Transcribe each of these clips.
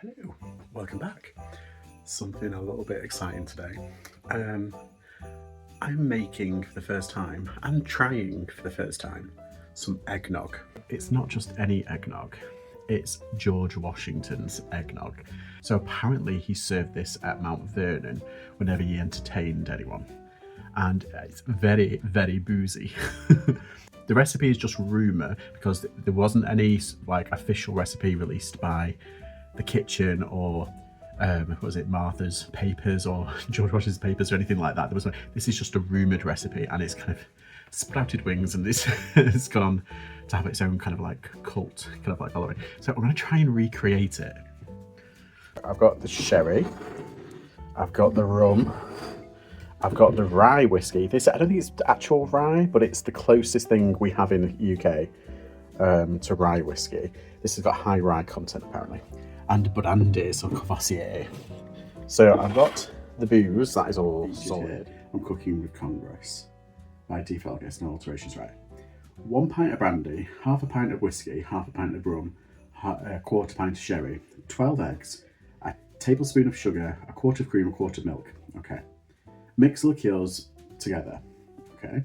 Hello, welcome back. Something a little bit exciting today. I'm making for the first time, and trying for the first time, some eggnog. It's not just any eggnog, it's George Washington's eggnog. So apparently he served this at Mount Vernon whenever he entertained anyone. And it's very, very boozy. The recipe is just rumour because there wasn't any official recipe released by the kitchen or was it Martha's papers or George Washington's papers or anything like that. This is just a rumoured recipe, and it's kind of sprouted wings, and it's gone on to have its own kind of like cult, kind of like following. So I'm going to try and recreate it. I've got the sherry, I've got the rum, I've got the rye whiskey. I don't think it's actual rye, but it's the closest thing we have in the UK to rye whiskey. This has got high rye content apparently. And brandy, so Courvoisier. So I've got the booze, that is all solid. I'm cooking with Congress. By default, I guess no alterations, right? 1 pint of brandy, half a pint of whiskey, half a pint of rum, a quarter pint of sherry, 12 eggs, a tablespoon of sugar, a quart of cream, a quart of milk. Okay. Mix the liqueurs together. Okay.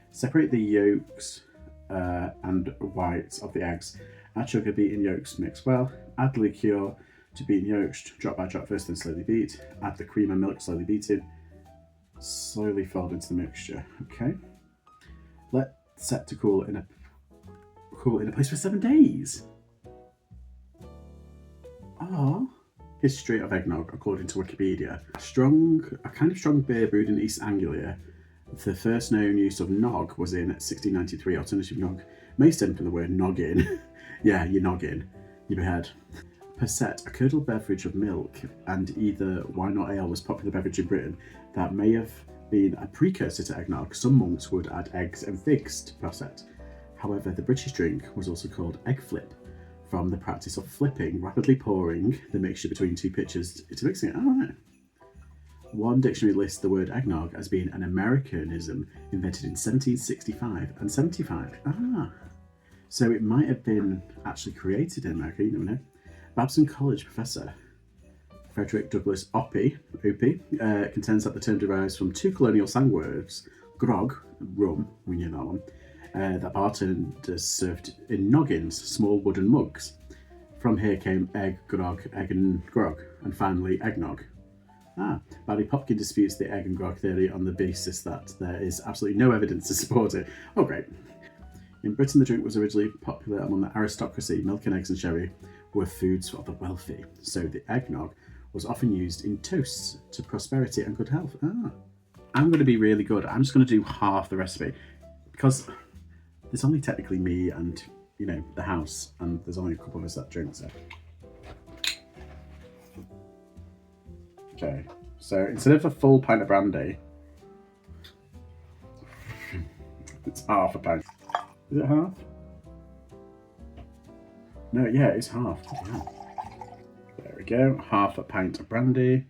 Separate the yolks and whites of the eggs. Add sugar, beaten yolks, mix well. Add the liqueur to beaten yolks, drop by drop first, then slowly beat. Add the cream and milk, slowly beaten. Slowly fold into the mixture. Okay. Let set to cool in a place for 7 days. Oh. History of eggnog, according to Wikipedia. A kind of strong beer brewed in East Anglia. The first known use of nog was in 1693. Alternative nog may stem from the word noggin. Yeah, your noggin, your head. Percet, a curdled beverage of milk and either wine or ale, was a popular beverage in Britain that may have been a precursor to eggnog. Some monks would add eggs and figs to percet. However, the British drink was also called egg flip, from the practice of flipping, rapidly pouring the mixture between two pitchers to mixing it. Oh, right. One dictionary lists the word eggnog as being an Americanism invented in 1765 and 75. Ah. So it might have been actually created in America, you never know. Babson College professor Frederick Douglass Opie contends that the term derives from two colonial slang words, grog, rum, we knew that one, that bartenders served in noggins, small wooden mugs. From here came egg, grog, egg and grog, and finally eggnog. Barry Popkin disputes the egg and grog theory on the basis that there is absolutely no evidence to support it. Oh, great. In Britain, the drink was originally popular among the aristocracy. Milk and eggs and sherry were foods for the wealthy, so the eggnog was often used in toasts to prosperity and good health. I'm going to be really good. I'm just going to do half the recipe because there's only technically me and, the house, and there's only a couple of us that drink, so. Okay, so instead of a full pint of brandy, it's half a pint. Is it half? No, yeah, it's half. Yeah. There we go. Half a pint of brandy.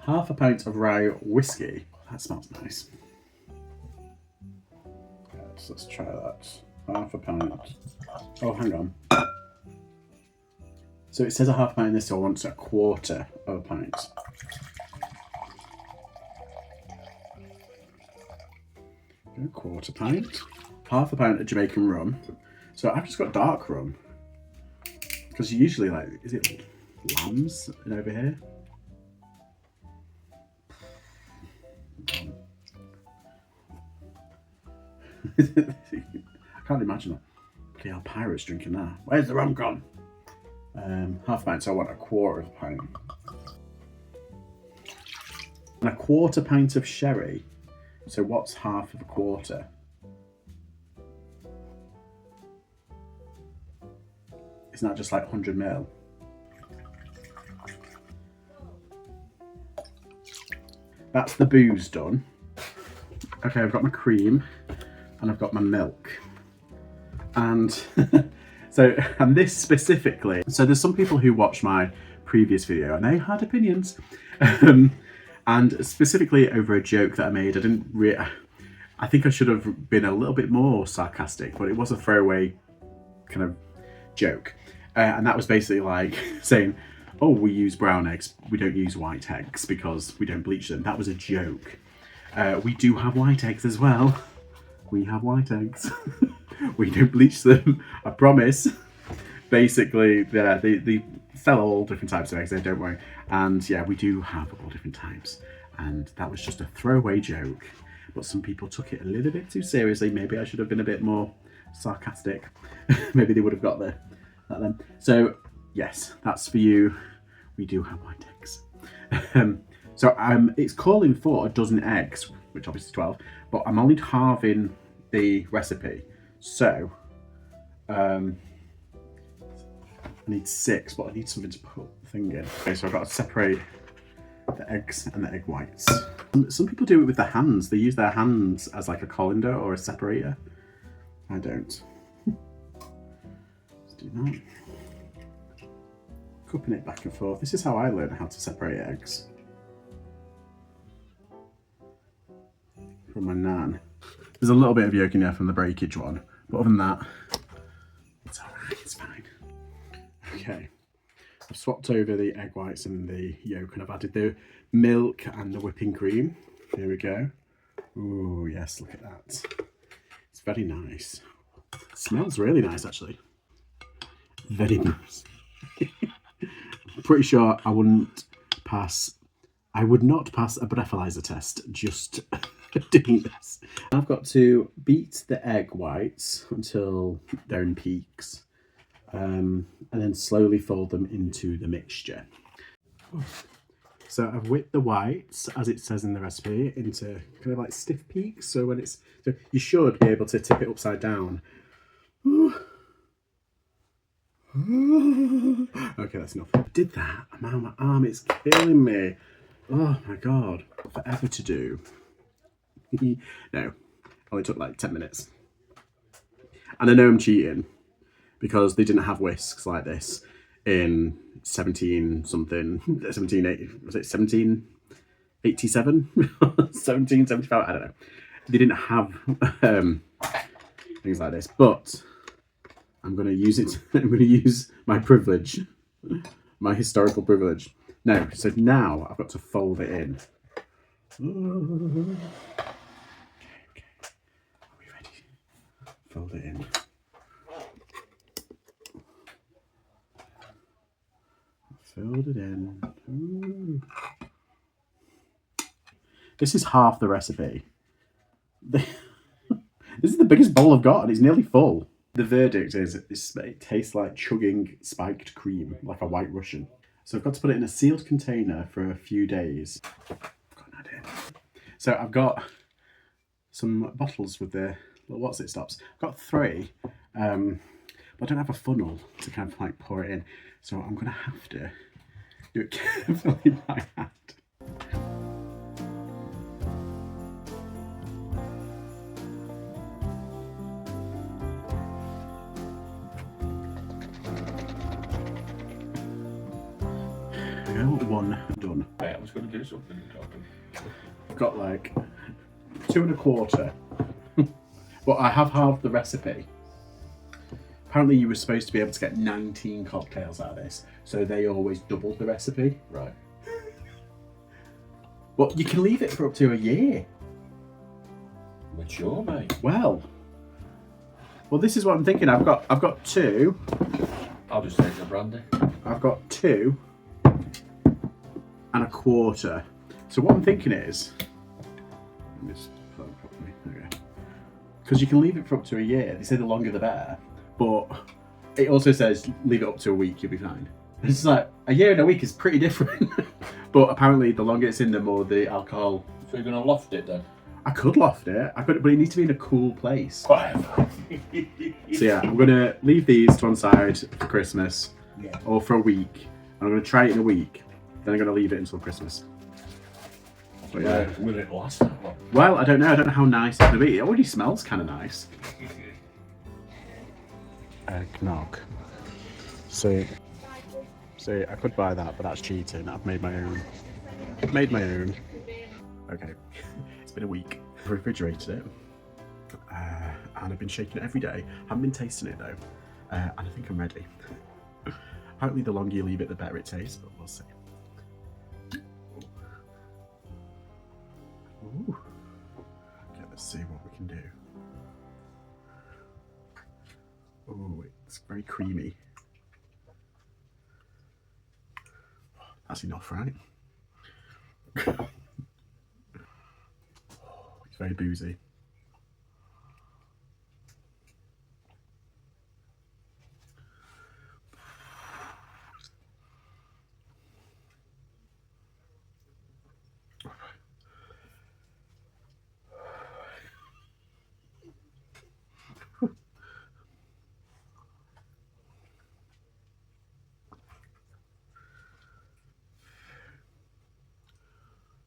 Half a pint of rye whiskey. That smells nice. Yes, let's try that. Half a pint. Oh, hang on. So it says a half a pint in this, so I want a quarter of a pint. A quarter pint. Half a pint of Jamaican rum. So I've just got dark rum. Because usually, is it lambs over here? I can't imagine that. Bloody hell, pirates drinking that. Where's the rum gone? Half a pint, so I want a quarter of a pint. And a quarter pint of sherry. So what's half of a quarter? Isn't that just like 100 ml? That's the booze done. Okay, I've got my cream and I've got my milk. And and this specifically, so there's some people who watch my previous video and they had opinions. And specifically over a joke that I made, I think I should have been a little bit more sarcastic, but it was a throwaway kind of joke. And that was basically like saying, oh, we use brown eggs, we don't use white eggs because we don't bleach them. That was a joke. We do have white eggs as well. We have white eggs. We don't bleach them, I promise. Basically, they sell all different types of eggs there, don't worry. And yeah, we do have all different types. And that was just a throwaway joke. But some people took it a little bit too seriously. Maybe I should have been a bit more sarcastic. Maybe they would have got that then. So yes, that's for you. We do have white eggs. So it's calling for a dozen eggs, which obviously is 12, but I'm only halving the recipe. So I need 6, but I need something to put the thing in. Okay, so I've got to separate the eggs and the egg whites. Some people do it with their hands. They use their hands as like a colander or a separator. I don't. Let's do that. Cupping it back and forth. This is how I learned how to separate eggs. From my nan. There's a little bit of yolk in there from the breakage one, but other than that, it's alright, it's fine. Okay, I've swapped over the egg whites and the yolk, and I've added the milk and the whipping cream. Here we go. Ooh, yes, look at that. It's very nice. It smells really nice, actually. Very nice. I'm pretty sure I would not pass a breathalyzer test just doing this. I've got to beat the egg whites until they're in peaks, and then slowly fold them into the mixture. So I've whipped the whites, as it says in the recipe, into kind of like stiff peaks. So when it's, so you should be able to tip it upside down. Okay, that's enough. I did that. My arm is killing me. Oh my god. Forever to do. No, only took like 10 minutes. And I know I'm cheating because they didn't have whisks like this in 1787? 1775? I don't know. They didn't have things like this, but I'm going to use it. I'm going to use my privilege, my historical privilege. No, so now I've got to fold it in. Okay. Are we ready? Fold it in. Fold it in. Ooh. This is half the recipe. This is the biggest bowl I've got, and it's nearly full. The verdict is it tastes like chugging spiked cream, like a White Russian. So I've got to put it in a sealed container for a few days. I've got an idea. So I've got some bottles with the little what's it stops. I've got 3, but I don't have a funnel to kind of like pour it in. So I'm going to have to do it carefully by hand. One done. Right, I was going to do something. I've got like 2 1/4. But I have halved the recipe. Apparently you were supposed to be able to get 19 cocktails out of this, so they always doubled the recipe. Right. But you can leave it for up to a year. Mature, mate. Well, this is what I'm thinking. I've got 2. I'll just take the brandy. I've got 2 1/4. So what I'm thinking is, let me just put it properly. Okay. Because you can leave it for up to a year. They say the longer the better, but it also says leave it up to a week, you'll be fine. It's like a year and a week is pretty different. But apparently the longer it's in, the more the alcohol. So you're going to loft it then? I could loft it. I could, but it needs to be in a cool place. Whatever. So yeah, I'm gonna leave these to one side for Christmas, or for a week. And I'm gonna try it in a week. Then I'm gonna leave it until Christmas. But yeah. Will it last that long? Well, I don't know. I don't know how nice it's gonna be. It already smells kind of nice. Eggnog. See, I could buy that, but that's cheating. I've made my own. Okay, it's been a week. I've refrigerated it, and I've been shaking it every day. Haven't been tasting it though. and I think I'm ready. Apparently the longer you leave it, the better it tastes, but we'll see. Ooh. Okay, let's see what we can do. Oh, it's very creamy. That's enough, right? It's very boozy.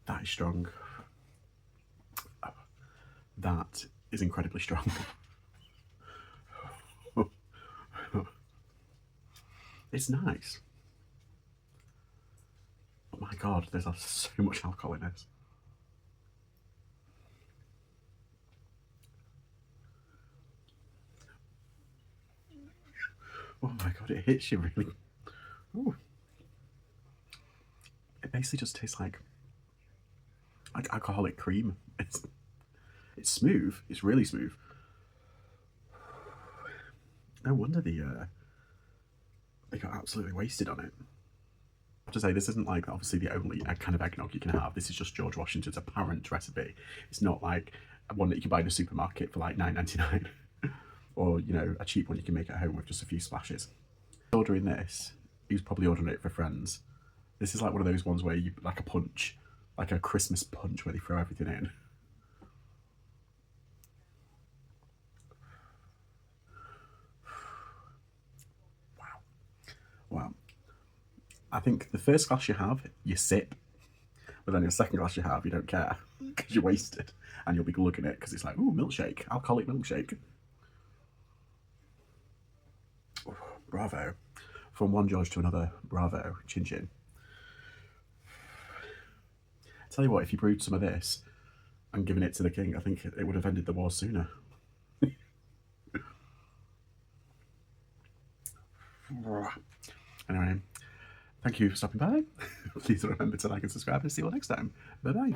That is strong. That is incredibly strong. It's nice. But my god, there's so much alcohol in this. Oh my god, it hits you really. Ooh. It basically just tastes like alcoholic cream. It's smooth. It's really smooth. No wonder they got absolutely wasted on it. I have to say, this isn't like obviously the only kind of eggnog you can have. This is just George Washington's apparent recipe. It's not like one that you can buy in a supermarket for like $9.99, or you know, a cheap one you can make at home with just a few splashes. Ordering this, he was probably ordering it for friends. This is like one of those ones where you like a punch, like a Christmas punch where they throw everything in. Wow. I think the first glass you have, you sip, but then the second glass you have, you don't care because you're wasted, and you'll be glugging it because it's like, ooh, milkshake, alcoholic milkshake. Ooh, bravo. From one George to another, bravo, chin chin. Tell you what, if you brewed some of this and given it to the king, I think it would have ended the war sooner. Anyway, thank you for stopping by. Please remember to like and subscribe, and see you all next time. Bye bye.